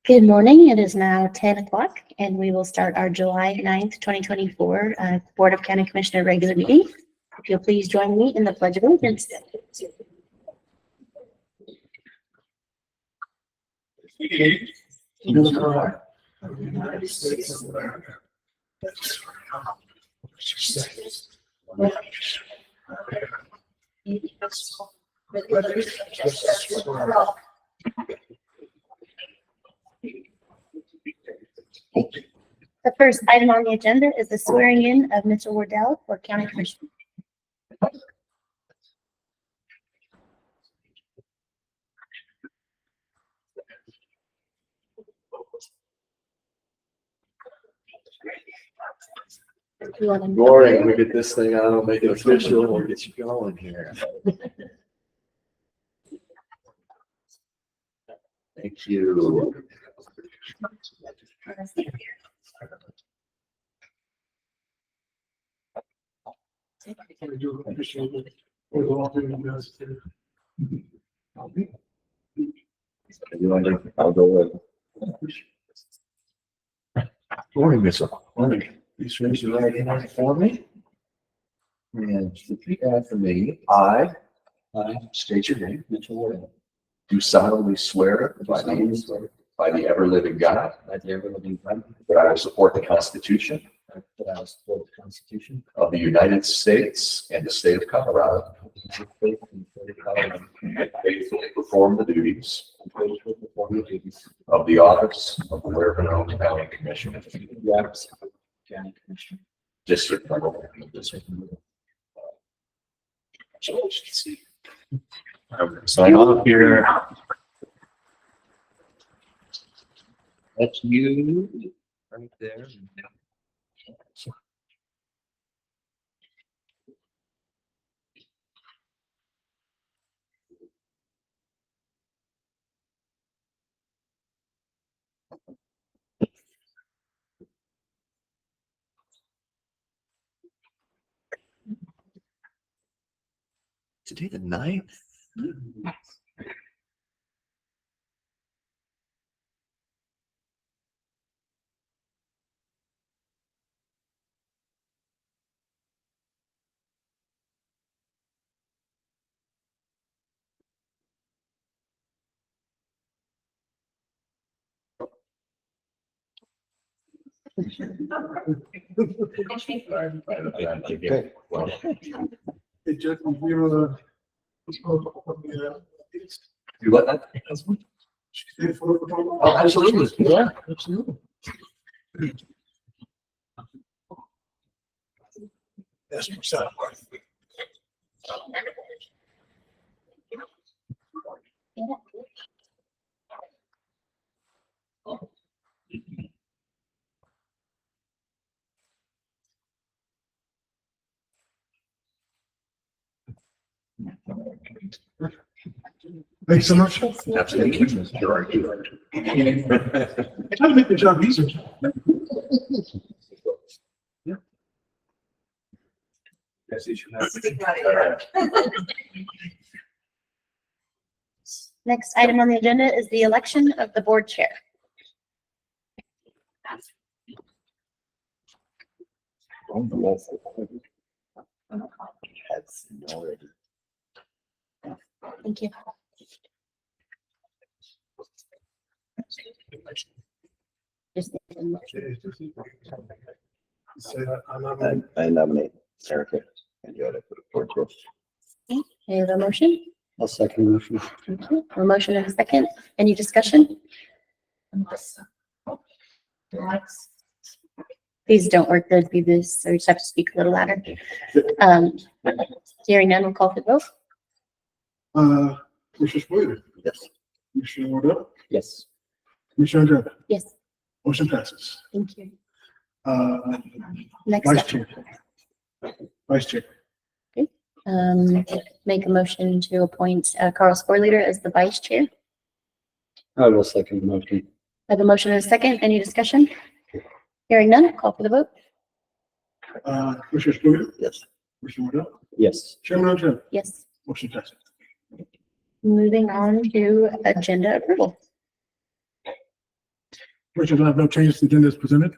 Good morning. It is now 10 o'clock and we will start our July 9th, 2024 Board of County Commissioner regular meeting. If you'll please join me in the Pledge of Allegiance. The first item on the agenda is the swearing in of Mr. Wardell for County Commissioner. Good morning. We get this thing on, make it official, we'll get you going here. Thank you. I'll go with. Morning, Mr. Morning. Please raise your right hand for me. And repeat after me. I state your name, Mitchell Wardell. Do solemnly swear by the ever-living God, that I will support the Constitution of the United States and the state of Colorado, and faithfully perform the duties of the office of the Huerfano County Commissioner. District number 1. Sign off here. That's you right there. Today the 9th? Okay. Well, Hey, Jeff, you do what? Oh, absolutely. Yeah, absolutely. That's my son. Thanks so much. Absolutely. Sure. I try to make the job easier. Yeah. Yes, you should have. Next item on the agenda is the election of the board chair. Thank you. Just I nominate Erica and you ought to put it forward to us. we have a motion. I'll second the motion. Thank you. A motion and a second. Any discussion? These don't work. Those be this, so you just have to speak a little louder. Hearing none, we'll call for the vote. Commissioner Spillier. Yes. Commissioner Wardell. Yes. Commissioner Andrade. Yes, Motion passes. thank you. Vice Next, Chair. Vice Chair. make a motion to appoint Carl Sporleader as the vice chair. I will second the motion. I have a motion and a second. Any discussion? Hearing none, call for the vote. Commissioner Spillier. Yes. Commissioner Wardell. Yes. Chairman Andrade. Yes. Motion passes. Moving on to agenda approval. Commissioners, I have no changes to the agenda as presented.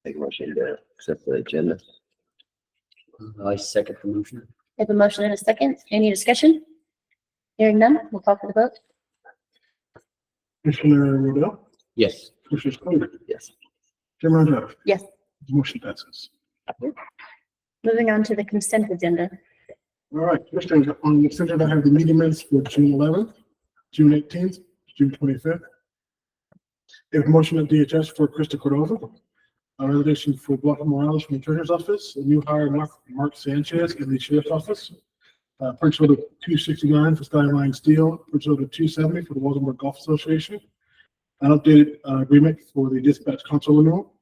Make a motion to accept the agenda. I second the motion. We have a motion and a second. Any discussion? Hearing none, we'll call for the vote. Commissioner Rodell, Yes. Commissioner Stover, Yes. Chairman Randall. Yes. The motion passes. Moving on to the consent agenda. All right, Commissioners, on the consent agenda, I have the meeting minutes for June 11th, June 18th, June 25th. A motion at DHS for Krista Cordova. A resignation for Blanca Morales from the Treasurer's Office. A new hire Mark Sanchez in the Sheriff's Office. Purchase order 269 for Skyline Steel. Purchase order 270 for the Waldenburg Golf Association. An updated agreement for the dispatch console renewal.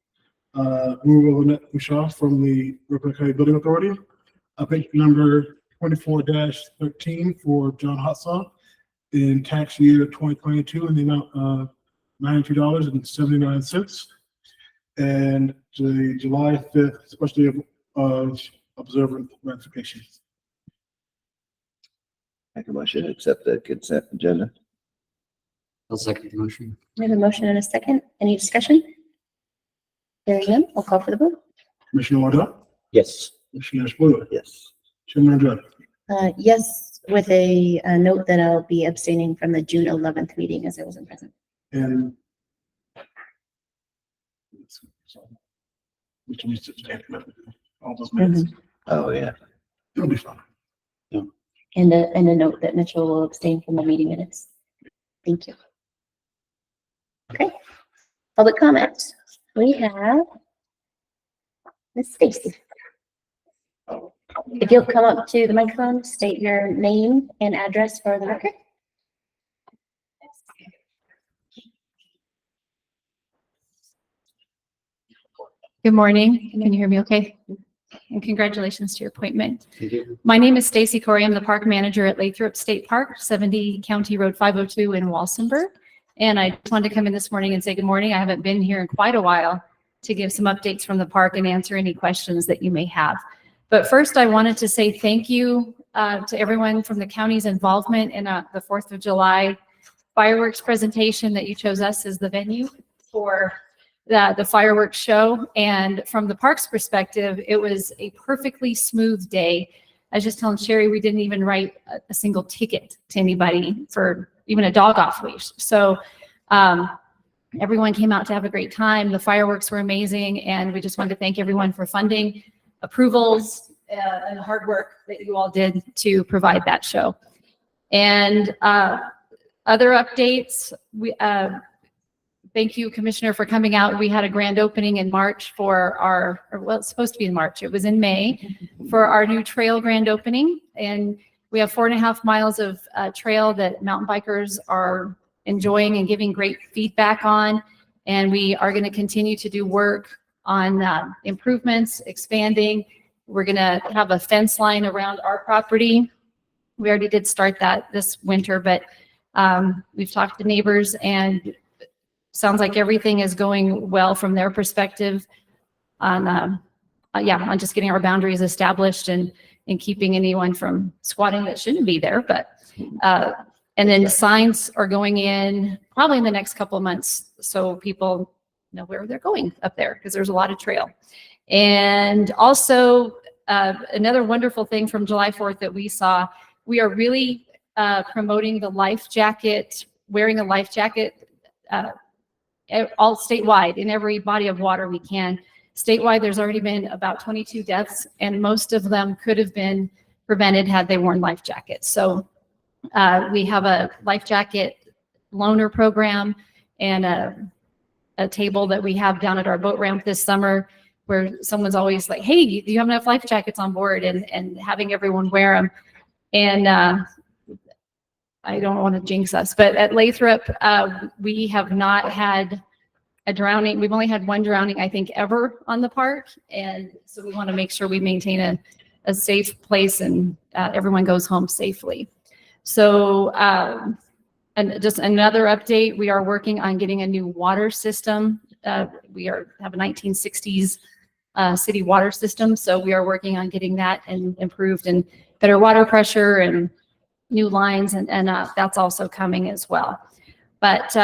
Removal of Annette Bouchard from the Brooklyn County Building Authority. Update number 24-13 for John Hotsaw in tax year 2022 in the amount of $92.79. And the July 5th special of observant ratification. Make a motion to accept the consent agenda. I'll second the motion. We have a motion and a second. Any discussion? Hearing none, we'll call for the vote. Commissioner Waddell, Yes. Commissioner Spillier, Yes. Chairman Randall. Yes, with a note that I'll be abstaining from the June 11th meeting as I wasn't present. And which needs to stand all those minutes. Oh, yeah. It'll be fine. And a note that Mitchell will abstain from the meeting minutes. Thank you. Okay, public comment. We have Ms. Stacy. If you'll come up to the microphone, state your name and address for the record. Good morning. Can you hear me okay? And congratulations to your appointment. Thank you. My name is Stacy Corey. I'm the park manager at Lathrop State Park, 70 County Road 502 in Walsenburg. And I just wanted to come in this morning and say good morning. I haven't been here in quite a while to give some updates from the park and answer any questions that you may have. But first, I wanted to say thank you to everyone from the county's involvement in the 4th of July fireworks presentation that you chose us as the venue for the fireworks show. And from the park's perspective, it was a perfectly smooth day. I was just telling Sherry, we didn't even write a single ticket to anybody for even a dog off leash. So everyone came out to have a great time. The fireworks were amazing. And we just wanted to thank everyone for funding, approvals, and the hard work that you all did to provide that show. And other updates, thank you, Commissioner, for coming out. We had a grand opening in March for well, it's supposed to be in March. It was in May for our new trail grand opening. And we have 4.5 miles of trail that mountain bikers are enjoying and giving great feedback on. And we are going to continue to do work on improvements, expanding. We're going to have a fence line around our property. We already did start that this winter, but we've talked to neighbors and sounds like everything is going well from their perspective on, on just getting our boundaries established and keeping anyone from squatting that shouldn't be there. But, and then the signs are going in probably in the next couple of months, so people know where they're going up there because there's a lot of trail. And also another wonderful thing from July 4th that we saw, we are really promoting the life jacket, wearing a life jacket all statewide in every body of water we can. Statewide, there's already been about 22 deaths, and most of them could have been prevented had they worn life jackets. So we have a life jacket loaner program and a table that we have down at our boat ramp this summer where someone's always like, hey, do you have enough life jackets on board? And having everyone wear them. And I don't want to jinx us, but at Lathrop, we have not had a drowning. We've only had one drowning, I think, ever on the park. And so we want to make sure we maintain a safe place and everyone goes home safely. So, and just another update, we are working on getting a new water system. We have a 1960s city water system. So we are working on getting that and improved and better water pressure and new lines, and that's also coming as well. But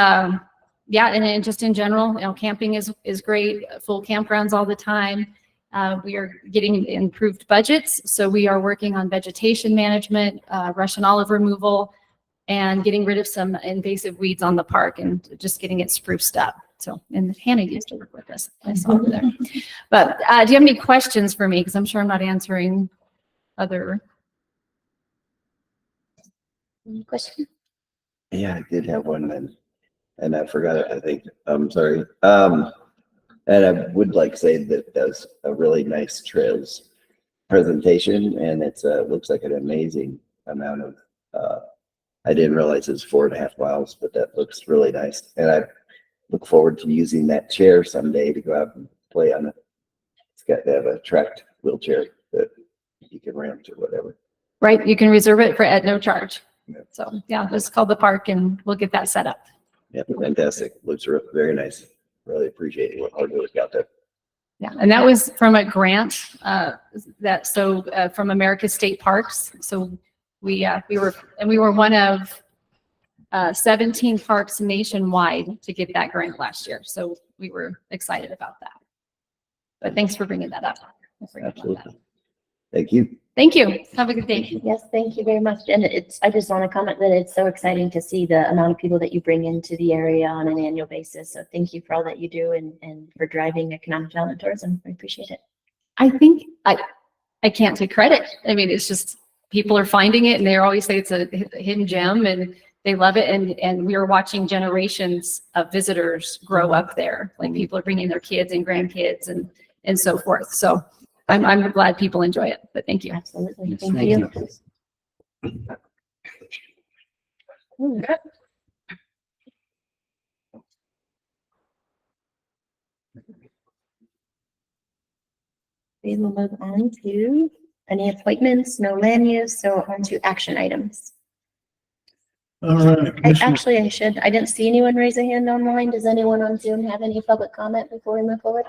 yeah, and just in general, you know, camping is great, full campgrounds all the time. We are getting improved budgets, so we are working on vegetation management, Russian olive removal, and getting rid of some invasive weeds on the park and just getting it spruced up. So, and Hannah used to work with us. I saw her there. But do you have any questions for me? Because I'm sure I'm not answering other. Any question? Yeah, I did have one and I forgot it, I think. I'm sorry. And I would like to say that was a really nice trails presentation and it's looks like an amazing amount of, I didn't realize it's 4.5 miles, but that looks really nice. And I look forward to using that chair someday to go out and play on it. It's got to have a tracked wheelchair that you can rent or whatever. Right, you can reserve it at no charge. Yeah. So, yeah, just call the park and we'll get that set up. Yeah, fantastic. Looks very nice. Really appreciate what hard work out there. Yeah, and that was from a grant from America's State Parks. So we were one of 17 parks nationwide to get that grant last year. So we were excited about that. But thanks for bringing that up. I forgot about that. Absolutely. Thank you. Thank you. Have a good day. Yes, thank you very much. And I just want to comment that it's so exciting to see the amount of people that you bring into the area on an annual basis. So thank you for all that you do and for driving economic development tourism. I appreciate it. I think I can't take credit. I mean, it's just people are finding it and they always say it's a hidden gem and they love it. And we are watching generations of visitors grow up there. Like people are bringing their kids and grandkids and so forth. So I'm glad people enjoy it, but thank you. Absolutely. Yes, Thank thank you. Okay. We will move on to any appointments, no land use, so on to action items. All right. I didn't see anyone raise a hand online. Does anyone on Zoom have any public comment before we move forward?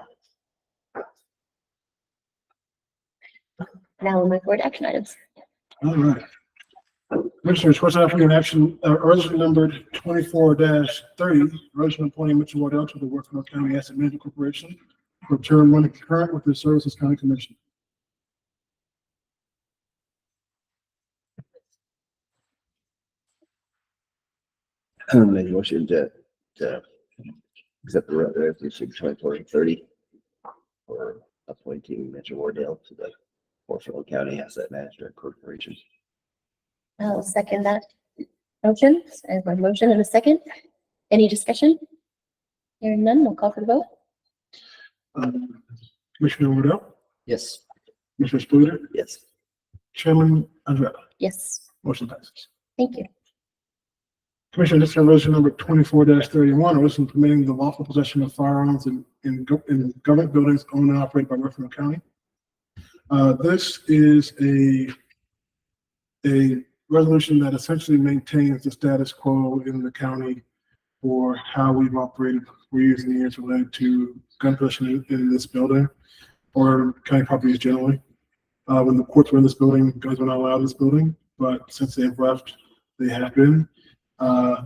Now we'll move forward to action items. All right. Commissioners, first off, we have action, resolution numbered 24-30, resolution appointing Mitchell Wardell to the Huerfano County Asset Management Corporation for term running concurrent with the Services County Commission. Make a motion to accept the resolution 24-30 for appointing Mitchell Wardell to the Huerfano County Asset Management Corporation. I'll second that motion. I have a motion and a second. Any discussion? Hearing none, we'll call for the vote. Commissioner Wardell, Yes. Commissioner Spooner, Yes. Chairman Andretta. Yes, Motion passes. thank you. Commissioner, this is resolution number 24-31, a resolution permitting the lawful possession of firearms in government buildings owned and operated by Huerfano County. This is a resolution that essentially maintains the status quo in the county for how we've operated for years and years related to gun possession in this building or county properties generally. When the courts were in this building, guns were not allowed in this building, but since they've left, they have been,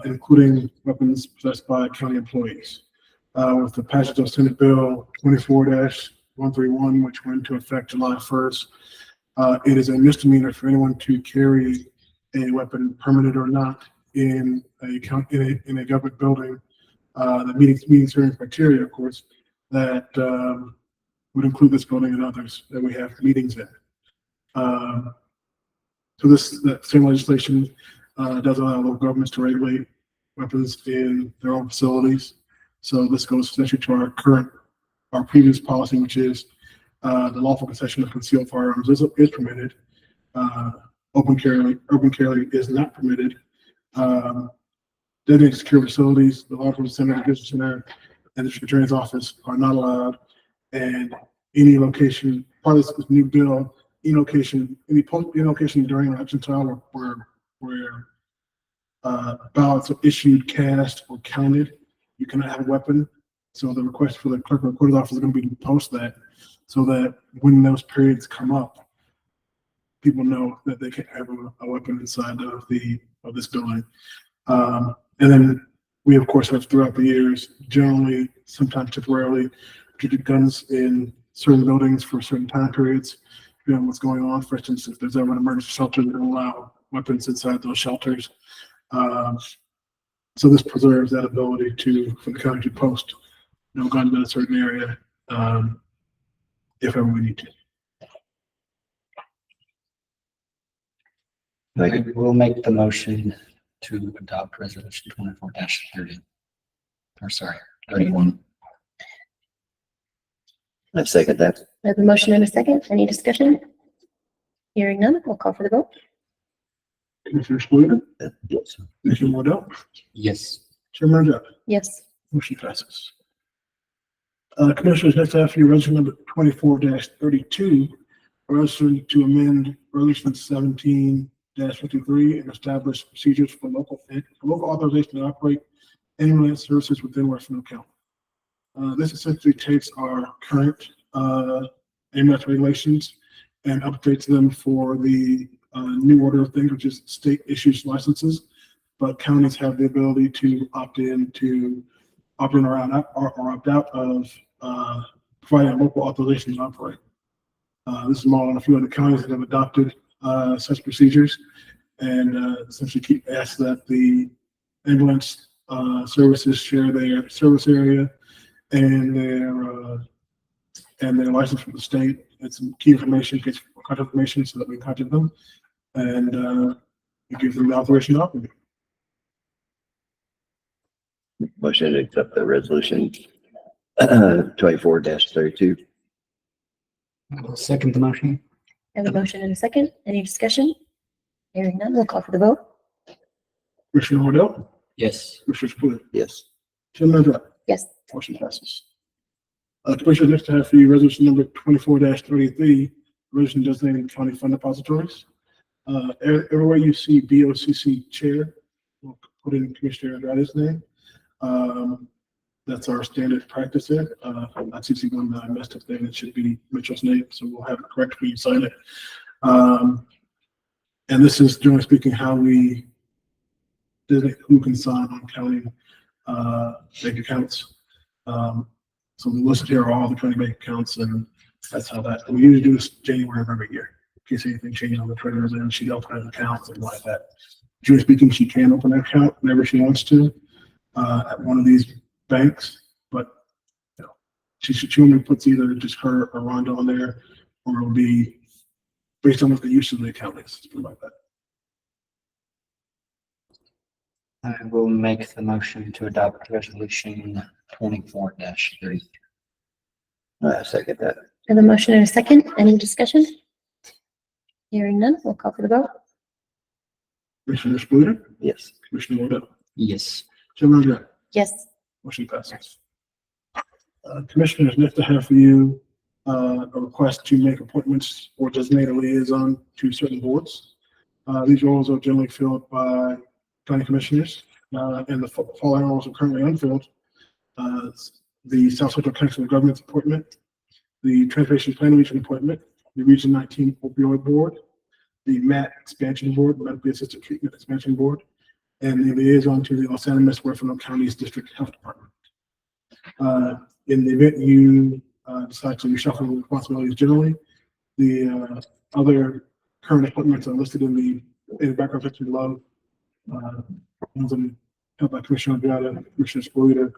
including weapons possessed by county employees. With the passage of Senate Bill 24-131, which went into effect July 1st, it is a misdemeanor for anyone to carry a weapon, permitted or not, in a government building that meets certain criteria, of course, that would include this building and others that we have meetings in. So that same legislation does allow local governments to regulate weapons in their own facilities. So this goes essentially to our previous policy, which is the lawful possession of concealed firearms is permitted. Open carry is not permitted. Designated secure facilities, the law enforcement center, the business center, and the district attorney's office are not allowed. And any location, part of this new bill, any location during election time where ballots are issued, cast, or counted, you cannot have a weapon. So the request for the clerk of recorder's office is going to be to post that so that when those periods come up, people know that they can have a weapon inside of this building. And then We, of course, have throughout the years, generally, sometimes temporarily, treated guns in certain buildings for certain time periods, depending on what's going on. For instance, if there's ever an emergency shelter, they don't allow weapons inside those shelters. So this preserves that ability for the county to post guns in a certain area, if ever we need to. Like, We'll make the motion to adopt resolution 24-30. Or sorry, 31. I second that. I have a motion and a second. Any discussion? Hearing none, we'll call for the vote. Commissioner Spillier, Yes. Commissioner Waddell, Yes. Chairman Jeff. Yes. Motion passes. Commissioners, next I have for you resolution number 24-32, a resolution to amend resolution 17-53 and establish procedures for local authorization to operate ambulance services within Huerfano County. This essentially takes our current ambulance regulations and updates them for the new order of things, which is state issues licenses, but counties have the ability to opt in around or opt out of providing local authorization to operate. This is modeled on a few other counties that have adopted such procedures, and essentially ask that the ambulance services share their service area and their license from the state and some key information, contact information, so that we contact them and it gives them the authorization to operate. Motion to accept the resolution 24-32. I'll second the motion. I have a motion and a second. Any discussion? Hearing none, we'll call for the vote. Commissioner Waddell, Yes. Commissioner Spillier, Yes. Chairman Jeff. Yes. Motion passes. Commissioner, next I have for you resolution number 24-33, resolution designating county fund depositories. Everywhere you see BOCC chair, we'll put in Commissioner Andrade's name. That's our standard practice there. Not CC one that I messed up there. It should be Mitchell's name, so we'll have it correct when you sign it. And this is, generally speaking, how we designate who can sign on county bank accounts. So the listed here are all the county bank accounts, and that's how that, we usually do this January of every year. In case anything changes on the treasurer's end, she'd open an account, something like that. Generally speaking, she can open an account whenever she wants to at one of these banks, but she normally puts either just her or Rhonda on there, or it'll be based on what the use of the account is, something like that. I will make the motion to adopt resolution 24-30. I second that. I have a motion and a second. Any discussion? Hearing none, we'll call for the vote. Commissioner Spillier, Yes. Commissioner Waddell, Yes. Chairman Jeff. Yes. Motion passes. Commissioners, next I have for you a request to make appointments or designate a liaison to certain boards. These roles are generally filled by county commissioners, and the following roles are currently unfilled. The South Central Council of Governments appointment, the Transportation Planning Region appointment, the Region 19 Opioid Board, the MAT Expansion Board, Medically Assisted Treatment Expansion Board, and the liaison to the Los Animas Huerfano County's District Health Department. In the event you decide to reshuffle the responsibilities generally, the other current appointments are listed in the background picture below. Ones held by Commissioner Andrade, Commissioner Spillier,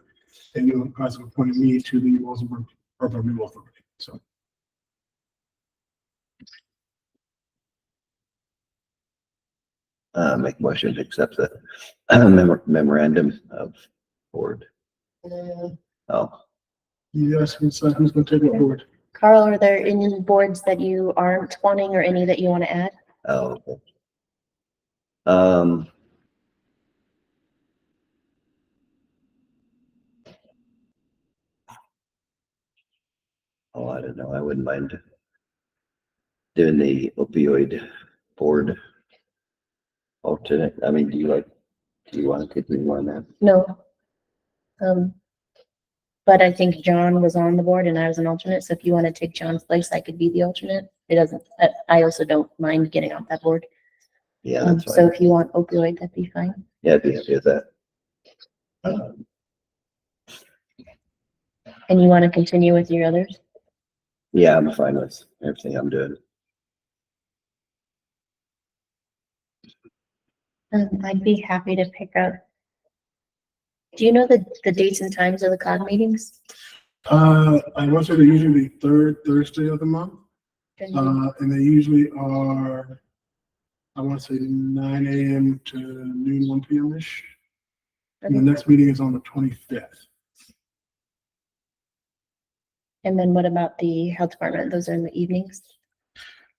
and you guys have appointed me to the Rosenberg Urban Renewal Authority. So. Make motion to accept the memorandum of board. Oh, Yes, who's going to take it forward? Carl, are there any boards that you aren't wanting or any that you want to add? oh, okay. Oh, I don't know. I wouldn't mind doing the opioid board alternate. I mean, do you want to continue on that? No. But I think John was on the board and I was an alternate, so if you want to take John's place, I could be the alternate. It doesn't, I also don't mind getting off that board. Yeah, that's So fine. if you want opioid, that'd be fine. Yeah, I'd be happy with that. And you want to continue with your others? Yeah, I'm fine with everything I'm doing. I'd be happy to pick up. Do you know the dates and times of the COG meetings? I want to say they're usually the third Thursday of the month. And they usually are, I want to say 9 a.m. to noon, 1 p.m.-ish. And the next meeting is on the 25th. And then what about the health department? Those are in the evenings?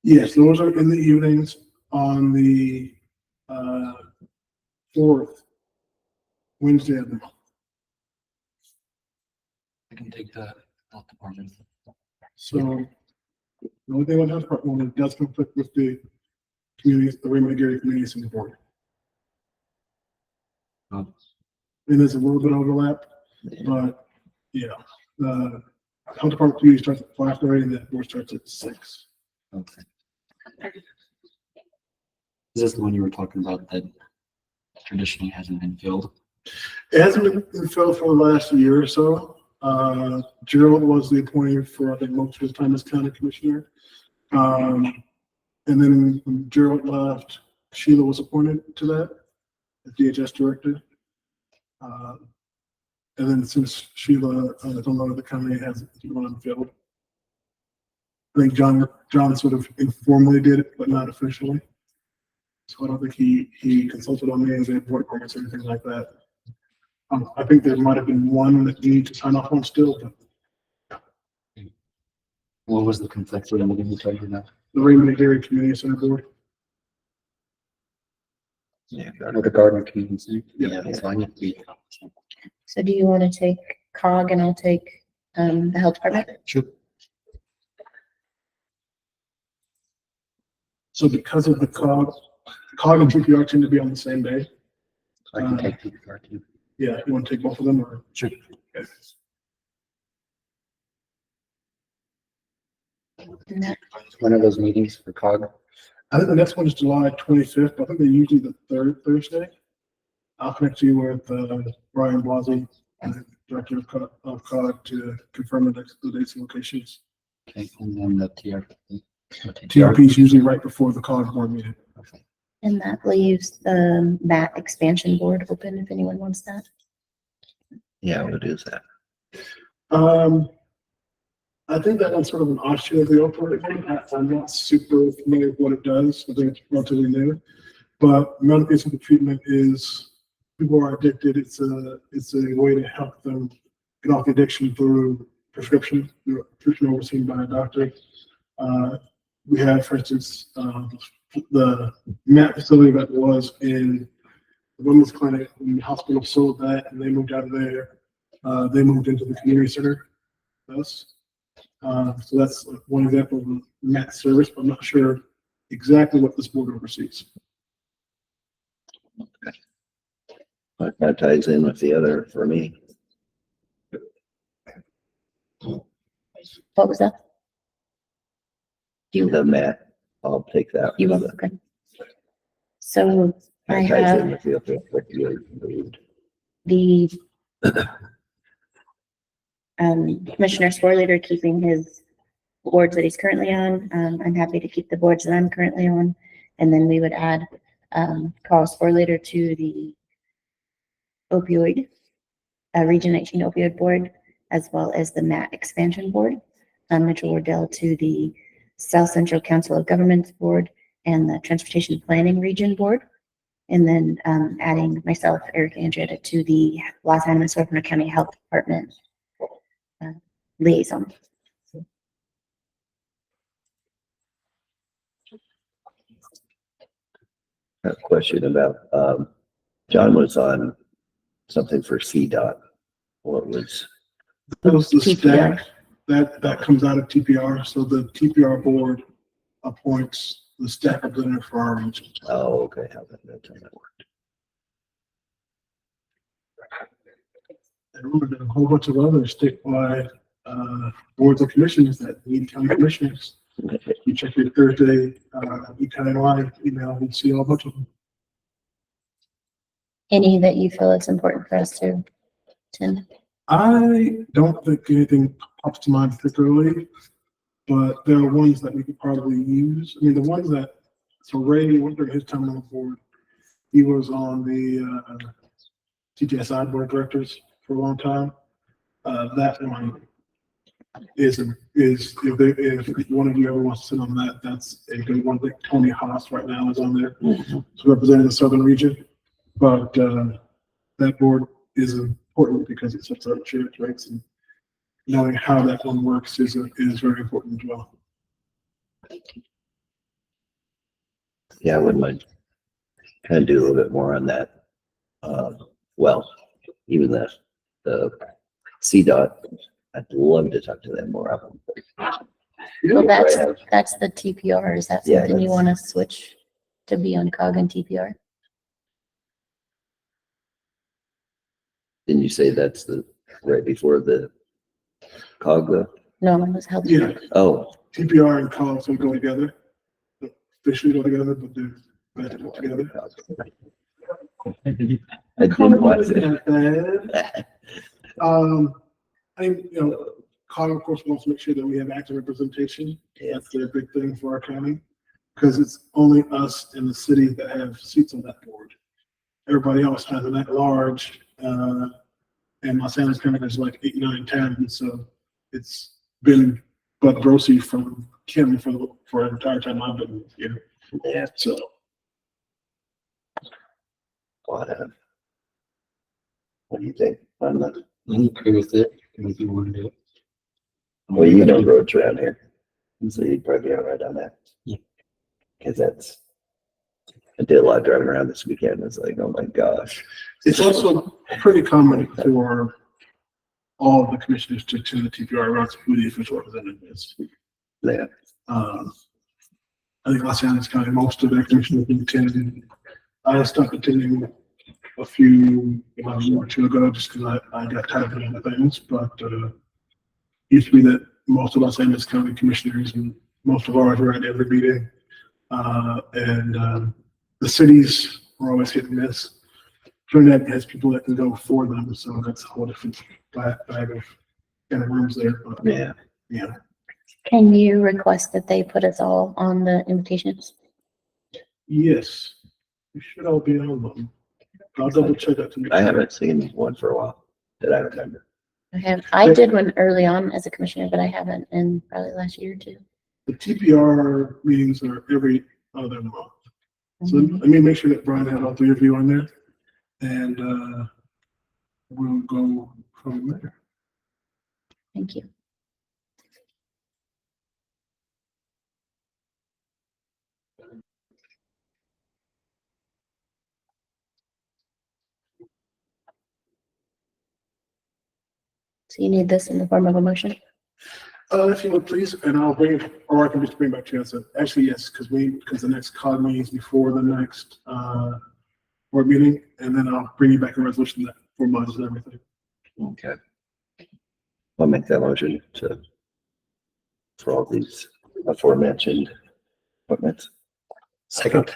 Yes, those are in the evenings on the fourth Wednesday of the month. I can take the health department. So the only thing on the health department, it does conflict with the communities, the Raymond Gary Community Center Board. Oh. And there's a little bit of overlap, but yeah, the health department usually starts at 5:30 and the board starts at 6. Okay. Is this the one you were talking about that traditionally hasn't been filled? It hasn't been filled for the last year or so. Gerald was the appointee for, I think, most of his time as county commissioner. And then when Gerald left, Sheila was appointed to that as DHS director. And then since Sheila, I don't know, the county hasn't gone unfilled. I think John sort of informally did it, but not officially. So I don't think he consulted on me as a board appointments or anything like that. I think there might have been one that you need to sign off on still, but What was the conflict with the you talking about? the Raymond Gary Community Center Board. Yeah. Or the Garden Community? Yeah. That's fine. So do you want to take COG and I'll take the health department? Sure. So because of the COG and TPR tend to be on the same day. I can take the card too. Yeah, you want to take both of them or? Sure. Okay. And that- One of those meetings for COG. I think the next one is July 25th, but I think they're usually the third Thursday. I'll connect you with Brian Blasi, Director of COG, to confirm the dates and locations. Okay, and then the TRP. TRP is usually right before the COG board meeting. Okay. And that leaves the MAT expansion board open if anyone wants that. Yeah, what is that? I think that one's sort of an offshoot of the opioid one. I'm not super familiar with what it does. I think it's relatively new. But medical treatment is, people are addicted. It's a way to help them get off the addiction through prescription overseen by a doctor. We have, for instance, the MAT facility that was in the women's clinic, when the hospital sold that and they moved out of there. They moved into the community center. So that's one example of a MAT service, but I'm not sure exactly what this board oversees. That ties in with the other for me. What was that? Do you, The mat, I'll take that. you want, okay. So I That ties in have with the what you moved. the Commissioner Sporlater keeping his boards that he's currently on. I'm happy to keep the boards that I'm currently on. And then we would add Carl Sporlater to the opioid, Region 18 opioid board, as well as the MAT expansion board. Mitchell Wardell to the South Central Council of Governments board and the Transportation Planning Region board. And then adding myself, Eric Andretta, to the Los Animas Huerfano County Health Department liaison. A question about, John was on something for CDOT. What was, That was the TPR. stack that comes out of TPR. So the TPR board appoints the staff representative for our region. oh, okay, that's how that worked. And remember, there's a whole bunch of other statewide boards and commissions that need county commissioners. You check your Thursday, ECONY email and see a whole bunch of them. Any that you feel it's important for us to Tim? I don't think anything pops to mind particularly, but there are ones that we could probably use. I mean, the ones that, so Ray, went during his time on the board, he was on the TTSI board of directors for a long time. That one is if one of you ever wants to sit on that, that's a good one. Like Tony Haas right now is on there, so representing the southern region. But that board is important because it sets up insurance rates, and knowing how that one works is very important as well. Yeah, I wouldn't mind kind of do a little bit more on that. Well, even the CDOT, I'd love to talk to them more often. Well, that's the TPR. Is that Yeah, something you that's- want to switch to be on COG and TPR? Didn't you say that's the right before the COG though? No, it was health. Yeah, Oh, TPR and COGS will go together. Officially go together, but they're better put together. I didn't watch it. I think, COG of course wants to make sure that we have active representation. Yeah. That's their big thing for our county, because it's only us in the city that have seats on that board. Everybody else has an at-large, and Los Angeles County is like 8, 9, 10, so it's been Bud Brosey from Kim for the entire time I've been here. Yeah. So What do you think on that? I'm okay with it, if you want to do it. Well, you know roads around here, so you'd probably be all right on that. Yeah. Because I did a lot of driving around this weekend. It's like, oh my gosh. it's also pretty common for all of the commissioners to attend the TPR routes, who the official representative is. Yeah. I think Los Angeles County, most of their commissioners have attended. I stopped attending a few, about a year or two ago, just because I got tired of other things, but used to be that most of Los Angeles County commissioners and most of ours were at every meeting. The cities are always hit and miss. Trinidad has people that can go for them, so that's a whole different bag of kind of rooms there. But, Yeah. yeah. Can you request that they put us all on the invitations? Yes, we should all be on them. I'll double check that to make I sure. haven't seen one for a while that I remember. I did one early on as a commissioner, but I haven't in probably the last year or two. The TPR meetings are every other month. So Mhm. let me make sure that Brian has all 3 of you on there, and we'll go from there. Thank you. So you need this in the form of a motion? If you would please, and I'll bring it, or I can just bring it back to you. So actually, yes, because the next COG meeting is before the next board meeting, and then I'll bring you back a resolution that formalizes everything. Okay. I'll make that motion for all these aforementioned appointments. Second.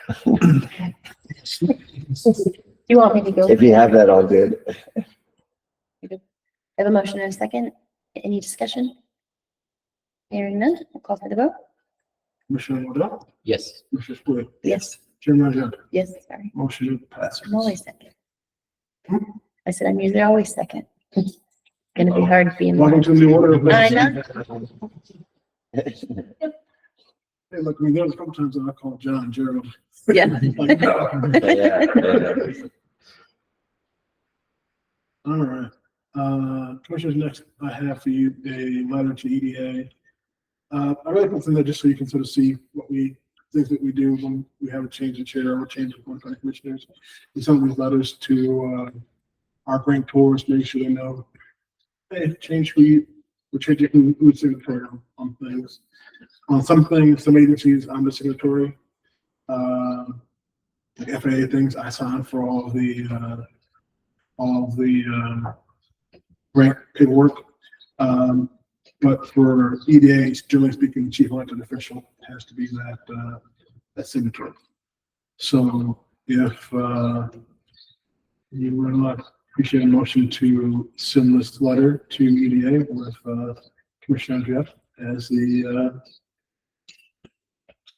You want me to go? If you have that all good. I have a motion and a second. Any discussion? Hearing none, I'll call for the vote. Commissioner Waddell, Yes. Commissioner Spillier, Yes. Chairman Rajab, Yes, sorry. motion passes. I'm always second. I said I'm usually always second. It's gonna be hard being. Welcome to the new order. of I business. know. Hey, look, I mean, there's a couple times that I called John Gerald. Yeah. Like, no. Yeah. All right. Commissioners, next I have for you a letter to EDA. I really put in there just so you can sort of see things that we do when we have a change of chair or change of one county commissioners. And some of these letters to our grant tours, make sure they know, hey, change we're changing who's signatory on things. On some things, some agencies, I'm the signatory. The FAA things I sign for all the grant paperwork. But for EDA, generally speaking, the chief elected official has to be that signatory. So if you would like Appreciate a motion to send this letter to EDA with Commissioner Jeff as the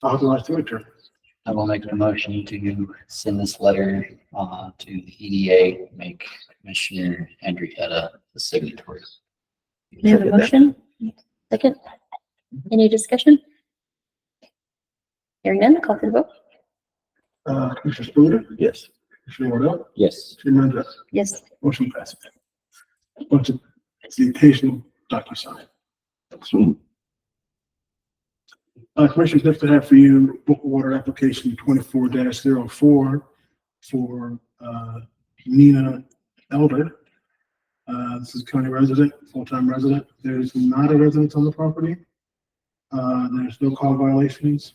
authorized signature. I will make the motion to send this letter to the EDA, make Commissioner Andrietta the signatory. We have a Second that. motion. Second. Any discussion? Hearing none, call for the vote. Commissioner Spooner, Yes. Commissioner Wardell, Yes. Chairman Jeff. Yes. Motion passes. Bunch of the occasional DocuSign. Commissioners, next I have for you book water application 24-04 for Nina Elder. This is county resident, full-time resident. There's not a residence on the property. There's no call violations.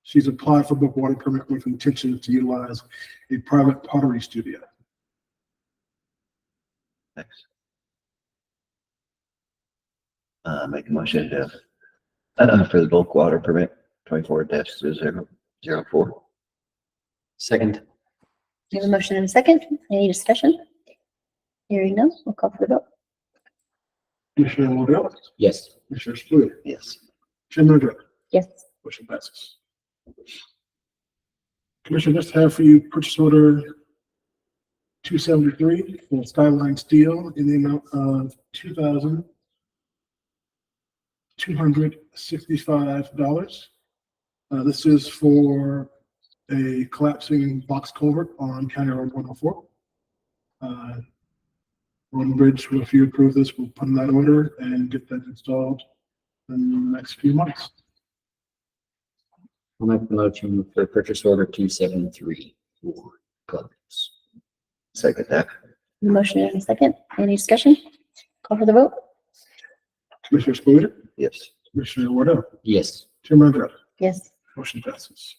She's applied for book water permit with intention to utilize a private pottery studio. Thanks. Make a motion to for the bulk water permit 24-004. Second. We have a motion and a second. Any discussion? Hearing none, we'll call for the vote. Commissioner Wardell, Yes. Commissioner Spooner, Yes. Chairman Jeff. Yes. Motion passes. Commissioner, just have for you purchase order 273 for Skyline Steel in the amount of $2,265. This is for a collapsing box culvert on County Road 104. Road and Bridge, if you approve this, we'll put in that order and get that installed in the next few months. I'll make the motion for purchase order 273 for culverts. Second that. Motion and a second. Any discussion? Call for the vote. Commissioner Spooner, Yes. Commissioner Wardell, Yes. Chairman Jeff. Yes. Motion passes.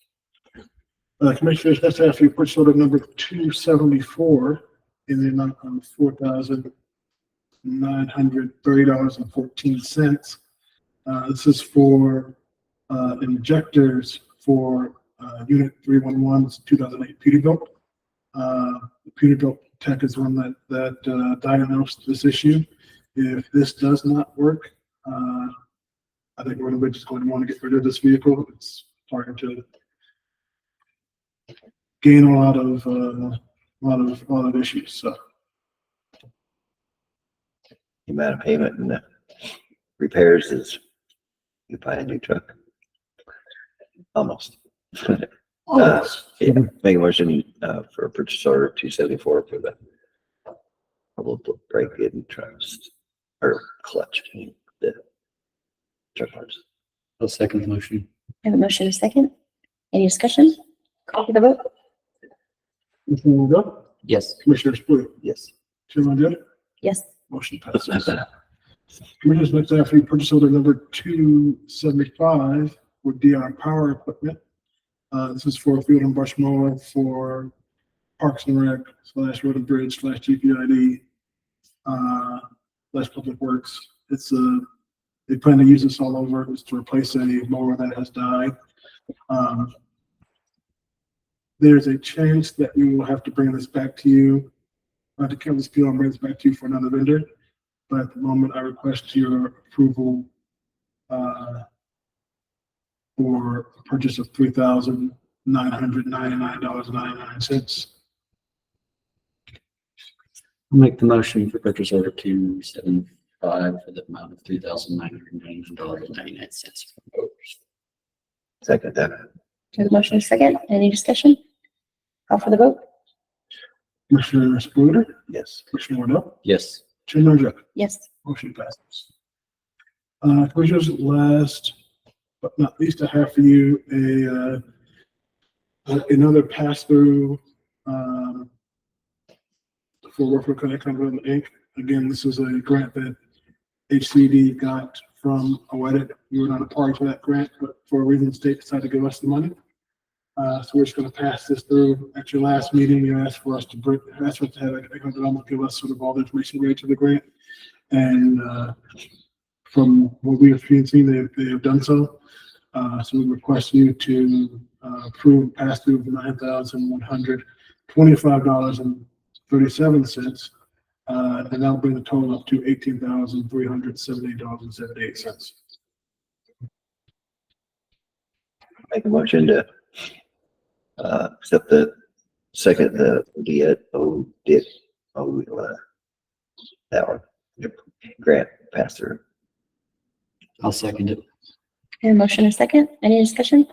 Commissioners, next I have for you purchase order number 274 in the amount of $4,930.14. This is for injectors for Unit 311, it's 2008 Peterbilt. The Peterbilt tech is one that diagnosed this issue. If this does not work, I think we're just going to want to get rid of this vehicle. It's starting to gain a lot of issues. So The amount of payment and the repairs is you buy a new truck. Almost. Yeah, make a motion for purchase order 274 for the break-in trust or clutch, the truck parts. I'll second the motion. I have a motion and a second. Any discussion? Call for the vote. Commissioner Wardell, Yes. Commissioner Spooner, Yes. Chairman Jeff. Yes. Motion passes. Commissioners, next I have for you purchase order number 275 with DR Power Equipment. This is for a field and brush mower for Parks and Rec / Road and Bridge / GPID / Public Works. It's they plan to use this all over. It's to replace a mower that has died. There's a chance that we will have to bring this back to you. To cover this deal and bring this back to you for another vendor. But at the moment, I request your approval for a purchase of $3,999.99. I'll make the motion for purchase order 275 for the amount of $3,999.99. Second that. We have a motion and a second. Any discussion? Call for the vote. Commissioner Spooner, Yes. Commissioner Wardell, Yes. Chairman Jeff. Yes. Motion passes. Commissioners, last but not least, I have for you another pass-through for Huerfano Connect Inc. Again, this is a grant that HCD got from OEDIT. We were not a party to that grant, but for a reason, the state decided to give us the money. So we're just going to pass this through. At your last meeting, you asked for us to have economic development give us sort of all the information related to the grant. And from what we have seen, they have done so. So we request you to approve pass through of $9,125 $0.37. And that'll bring the total up to $18,378.78. Make a motion to accept the that one. Yep. Grant pass through. I'll second it. Okay, motion and second. Any discussion?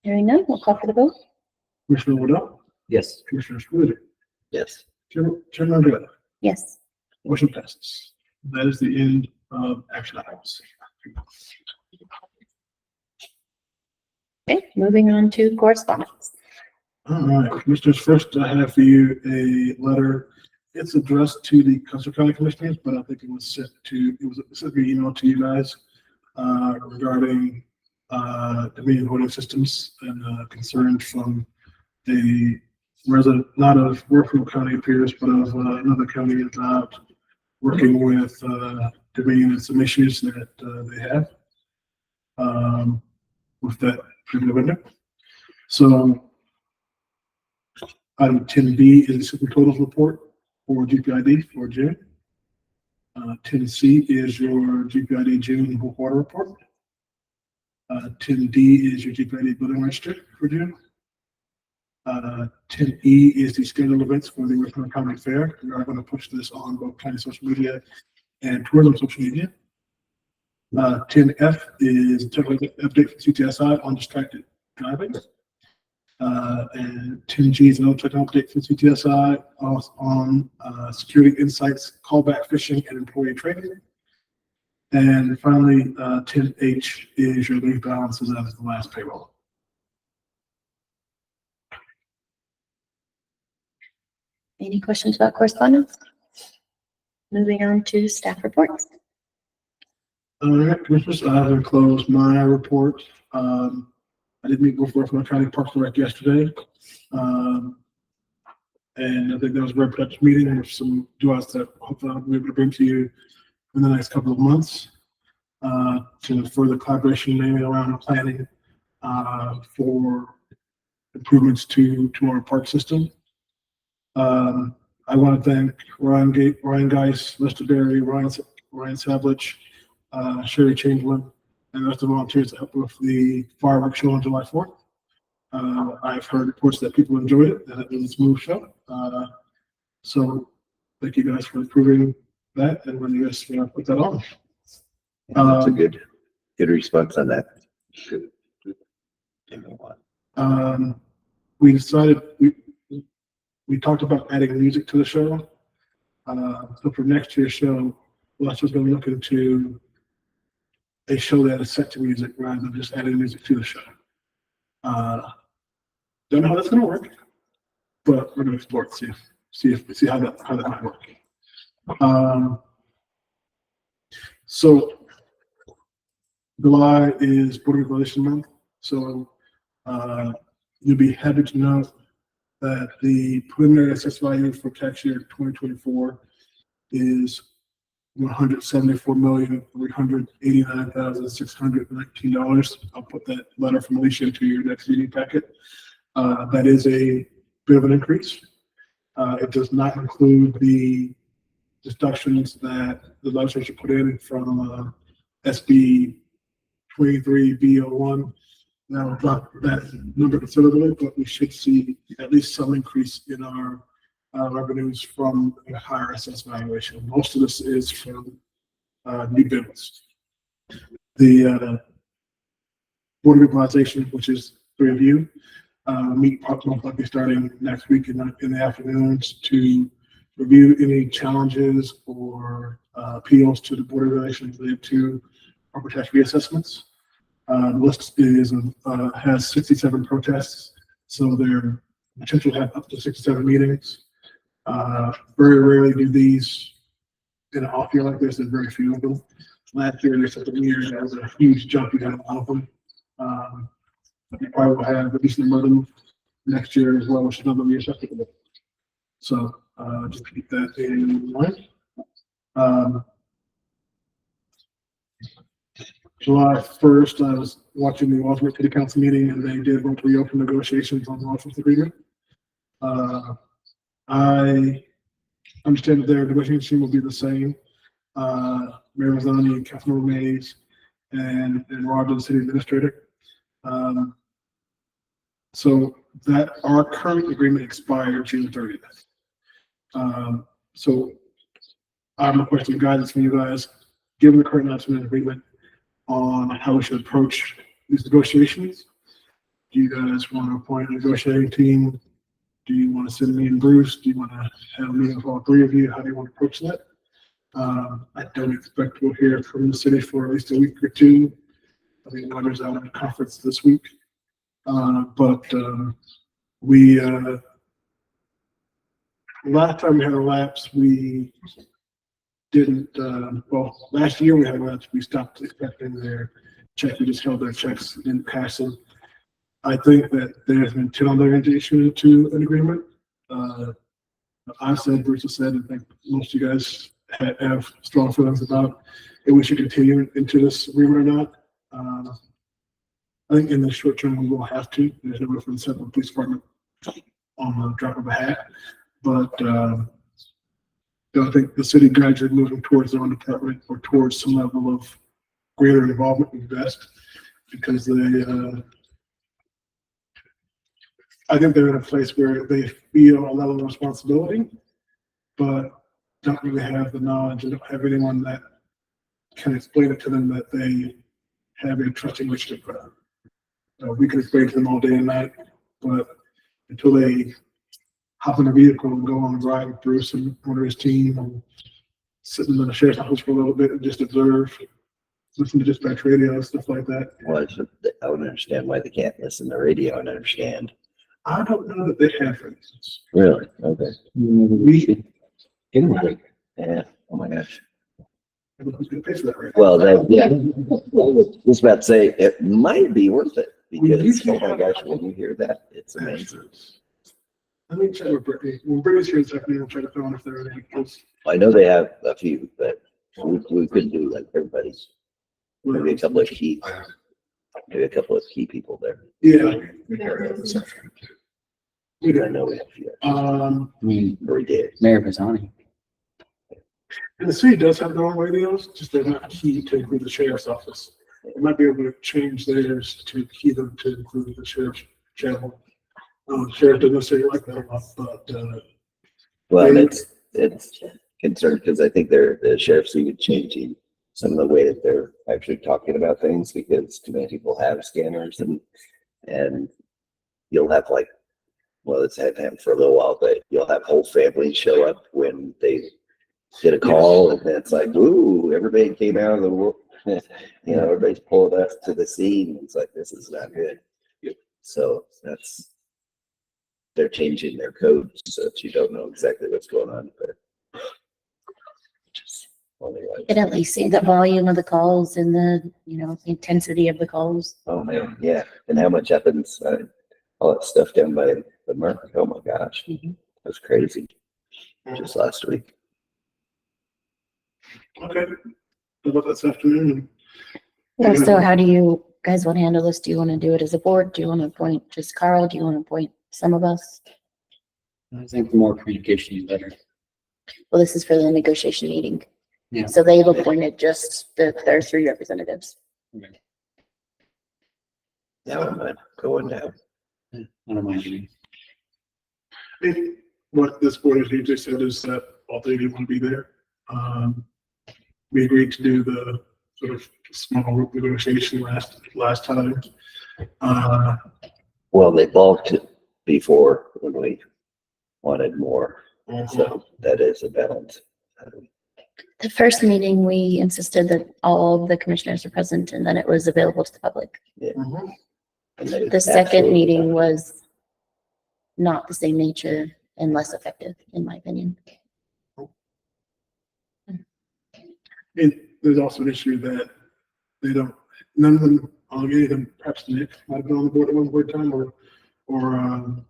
Hearing none, we'll call for the vote. Commissioner Waddell, Yes. Commissioner Squid, Yes. Chairman Andrea. Yes. Motion passes. That is the end of action items. Okay, moving on to correspondence. All right, Commissioners, first I have for you a letter. It's addressed to the Custer County Commissioners, but I think it was sent an email to you guys regarding Dominion voting systems and concerns from a resident, not of Huerfano County appears, but of another county about working with Dominion and some issues that they have with that particular vendor. So item 10B is the super totals report for GPID for June. 10C is your GPID June bulk water report. 10D is your GPID building register for June. 10E is the scheduled events for the Huerfano County Fair. We are going to push this on both county social media and tourism social media. 10F is technical update for CTSI on distracted driving. And 10G is another technical update for CTSI on security insights, callback phishing, and employee training. And finally, 10H is your leave balances as the last payroll. Any questions about correspondence? Moving on to staff reports. All right, Commissioners, I haven't closed my report. I did meet with Huerfano County Parks and Rec yesterday. And I think that was a very productive meeting with some duos that hopefully I'll be able to bring to you in the next couple of months to further collaboration, mainly around planning for improvements to our park system. I want to thank Ryan Geis, Lester Berry, Ryan Savage, Sherry Chamberlain, and the rest of the volunteers that helped with the fireworks show on July 4th. I've heard reports that people enjoyed it, that it was a smooth show. So thank you guys for approving that and when you guys put that on. That's a good response on that. Good. We decided we talked about adding music to the show. So for next year's show, we're actually going to look into a show that is set to music rather than just adding music to the show. Don't know how that's going to work, but we're going to explore it, see how that might work. So July is Board of Regulation Month, so you'll be happy to know that the preliminary assessed value for tax year 2024 is $174,389,619. I'll put that letter from Alicia into your next meeting packet. That is a bit of an increase. It does not include the deductions that the legislature put in from SB 23B01. That will drop that number considerably, but we should see at least some increase in our revenues from a higher assessed valuation. Most of this is from new builds. The Board of Equalization, which is three of you, meet likely starting next week in the afternoons to review any challenges or appeals to the Board of Regulations related to property tax reassessments. The list has 67 protests, so their potential to have up to 67 meetings. Very rarely do these in an off year like this, and very few of them. Last year, there's something year that was a huge jump. We had a lot of them. But we probably will have a decent number of them next year as well, which is another reassessment. So just keep that in mind. July 1st, I was watching the Wadsworth City Council meeting, and they did vote to reopen negotiations on the license agreement. I understand that their negotiating team will be the same. Mayor Mazzani, Councilmember Mays, and Roger, the city administrator. So that our current agreement expired June 30th. So I'm requesting guidance from you guys, given the current announcement agreement, on how we should approach these negotiations. Do you guys want to appoint a negotiating team? Do you want to send me and Bruce? Do you want to have a meeting with all three of you? How do you want to approach that? I don't expect we'll hear from the city for at least a week or two. I think Winter's out at a conference this week. We last time we had a lapse, we didn't, well, last year we had a lapse, we stopped expecting their check. We just held their checks, didn't pass them. I think that there's been 10 on their end to issue to an agreement. I've said, Bruce has said, I think most of you guys have strong feelings about if we should continue into this agreement or not. I think in the short term, we will have to. There's no way for the Central Police Department on the drop of a hat. But I think the city gradually moving towards their own department or towards some level of greater involvement would be best, because they, I think they're in a place where they feel a level of responsibility, but don't really have the knowledge and don't have anyone that can explain it to them that they have a trusting relationship with. We can explain to them all day and night, but until they hop in a vehicle and go on a ride with Bruce and one of his team and sit in the sheriff's office for a little bit and just observe, listen to dispatch radio and stuff like that. Well, I would understand why they can't listen to radio and understand. I don't know that they have, for instance. Really? Okay. We, Anyway, Yeah. Oh my gosh. who's gonna pay for that right now? Well, that, yeah. I was about to say, it might be worth it because, usually oh my have- gosh, when you hear that, it's amazing. Let me check with Brittany. When Brittany's here this afternoon, I'll try to find if there are any. I know they have a few, but we could do like everybody's, maybe a couple of key people there. Yeah. I know we have a few. I mean, Or we did. Mayor Bazzani. And the city does have their own radios, just they're not key to include the sheriff's office. They might be able to change theirs to key them to include the sheriff's channel. Sheriff doesn't necessarily like that a lot, but, Well, it's concerned because I think the sheriff's even changing some of the way that they're actually talking about things, because too many people have scanners and you'll have like, well, it's had happened for a little while, but you'll have whole families show up when they get a call, and then it's like, ooh, everybody came out of the world. Everybody's pulled up to the scene. It's like, this is not good. So they're changing their codes so that you don't know exactly what's going on, but It at least see the volume of the calls and the, the intensity of the calls. oh man, yeah. And how much happens, all that stuff down by the market. Oh my gosh, Mhm. that's crazy. Just last week. okay. How about this afternoon? Yeah, so how do you guys want to handle this? Do you want to do it as a board? Do you want to appoint just Carl? Do you want to appoint some of us? I think the more communication, the better. Well, this is for the negotiation meeting. Yeah. So they've appointed just their three representatives. Now I'm going down. I don't mind doing. I think what this board has usually said is that all three of you want to be there. We agreed to do the sort of small group negotiation last time. Well, they balked before when we wanted more, so that is a balance. The first meeting, we insisted that all of the commissioners are present and then it was available to the public. Mhm. And they The second absolutely- meeting was not the same nature and less effective, in my opinion. And there's also an issue that they don't, none of them, any of them, perhaps Nick might have been on the board at one point in time, or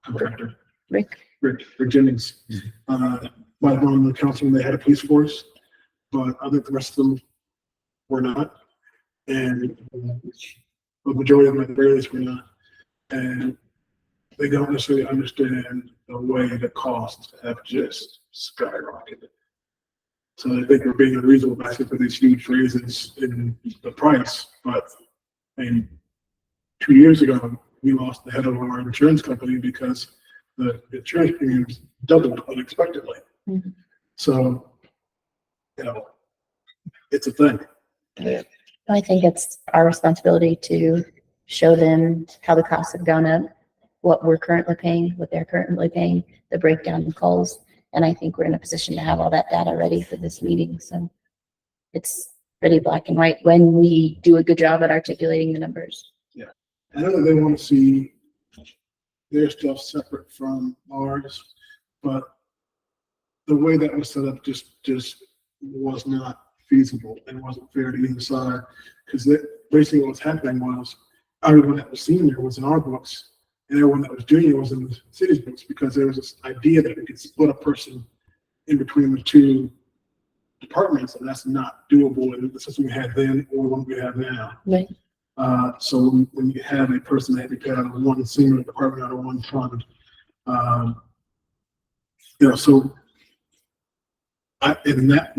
contractor, Rick? Rick Jennings, might have been on the council when they had a police force, but I think the rest of them were not. And the majority of them at the very least were not. And they don't necessarily understand the way the costs have just skyrocketed. So I think we're being unreasonable asking for these huge raises in the price, but I mean, 2 years ago, we lost the head of our insurance company because the insurance premiums doubled unexpectedly. Mhm. So, it's a thing. Yeah. I think it's our responsibility to show them how the costs have gone up, what we're currently paying, what they're currently paying, the breakdown in calls. And I think we're in a position to have all that data ready for this meeting. So it's pretty black and white when we do a good job at articulating the numbers. I know that they want to see their stuff separate from ours, but the way that was set up just was not feasible and wasn't fair to either side. Because basically what was happening was everyone that was senior was in our books and everyone that was junior was in the city's books, because there was this idea that we could split a person in between the two departments, and that's not doable in the system we had then or one we have now. Right. So when you have a person that you pay out of one single department out of one fund, so in that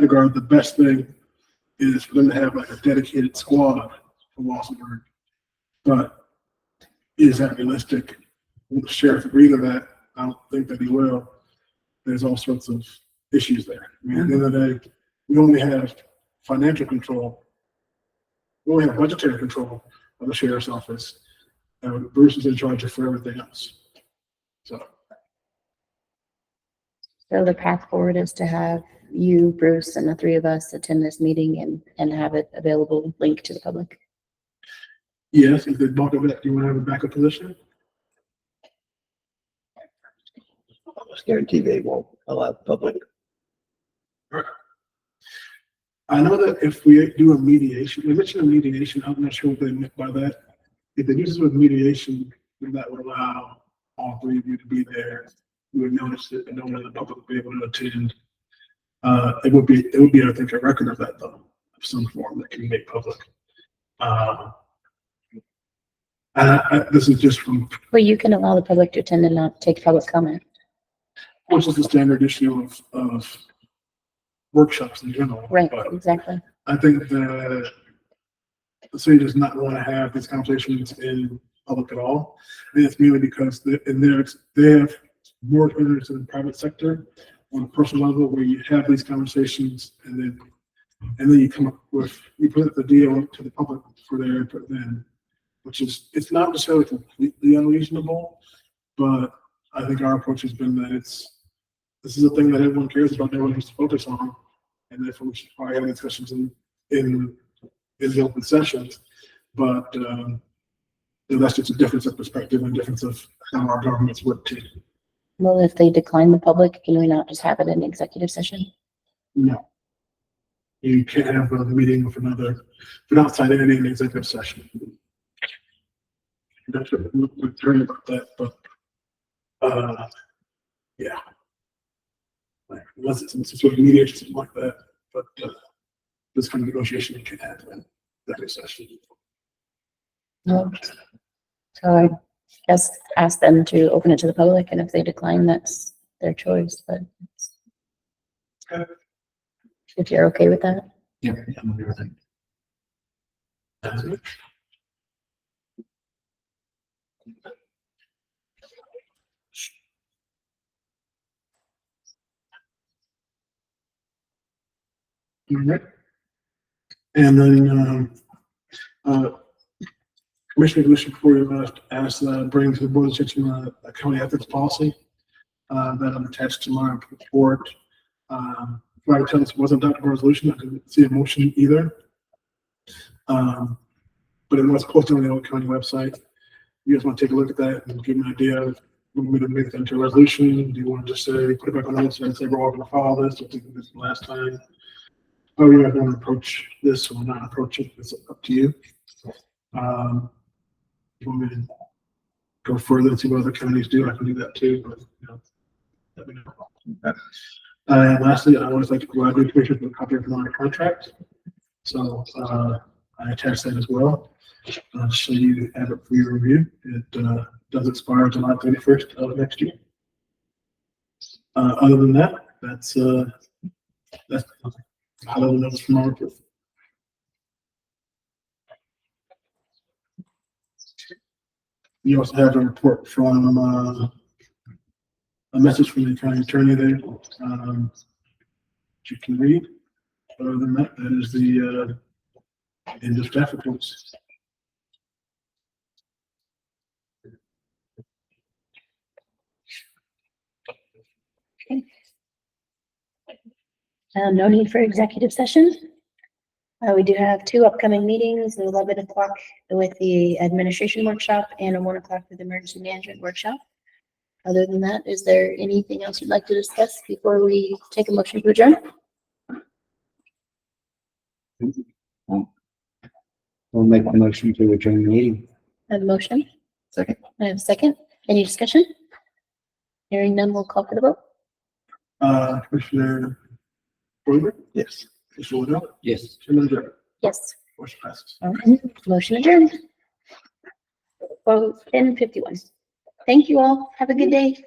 regard, the best thing is for them to have like a dedicated squad for Walsenburg. But is that realistic? Will the sheriff agree to that? I don't think that he will. There's all sorts of issues there. I mean, at the end of the day, we only have financial control. We only have budgetary control of the sheriff's office. And Bruce is in charge of everything else. So The path forward is to have you, Bruce, and the three of us attend this meeting and have it available, link to the public. yes, if they bulk of it, do you want to have a backup position? Almost guarantee they won't allow the public. I know that if we do a mediation, we mentioned a mediation, I'm not sure what they meant by that. If they do this with mediation, then that would allow all three of you to be there. You would notice it and no one in the public would be able to attend. It would be, I think, a record of that though, of some form that can be made public. This is just from, Well, you can allow the public to attend and not take public comment. which is the standard issue of workshops in general. Right, But exactly. I think the city does not want to have these conversations in public at all. And it's mainly because they have more experience in the private sector on a personal level where you have these conversations and then you come up with, you put the deal to the public for their input then, which is, it's not necessarily completely unreasonable, but I think our approach has been that this is a thing that everyone cares about, everyone needs to focus on. And therefore we should probably have discussions in the open sessions. But that's just a difference of perspective and difference of how our governments work too. Well, if they decline the public, can we not just have it in executive session? No. You can't have a meeting with an outside entity in executive session. That's what we're hearing about that, but yeah. Like, unless it's some sort of mediation, something like that, but this kind of negotiation you can have in executive session. No. So I guess ask them to open it to the public, and if they decline, that's their choice, but Okay. if you're okay with that. Yeah, I'm okay with it. That's it. All right. And then, Commissioner Commission before you ask, bring to the board attention, a county ethics policy, that I'm attached to my report. I would tell us it wasn't adopted resolution. I didn't see a motion either. But it was posted on the old county website. You guys want to take a look at that and give me an idea of when we're going to make that into a resolution? Do you want to just say, put it back on the website and say, we're all going to follow this? I think this is the last time. Oh, you guys want to approach this or not approach it? It's up to you. You want me to go further and see what other counties do? I can do that too, but, let me know. And lastly, I always like to provide the information with a copy of the contract. So, I attach that as well. So you have it for your review. It does expire July 31st of next year. Other than that, that's high level notes from our report. You also have a report from a message from the county attorney there that you can read. Other than that, that is the end of staff reports. No need for executive session. We do have 2 upcoming meetings, at 11 o'clock with the administration workshop and at 1 o'clock with the emergency management workshop. Other than that, is there anything else you'd like to discuss before we take a motion to adjourn? We'll make the motion to adjourn the meeting. I have a motion. Second. I have a second. Any discussion? Hearing none, we'll call for the vote. Commissioner Broder, Yes. Commissioner Liddell, Yes. Commissioner Jeff, Yes. motion passes. Motion adjourned. 10:51. Thank you all. Have a good day.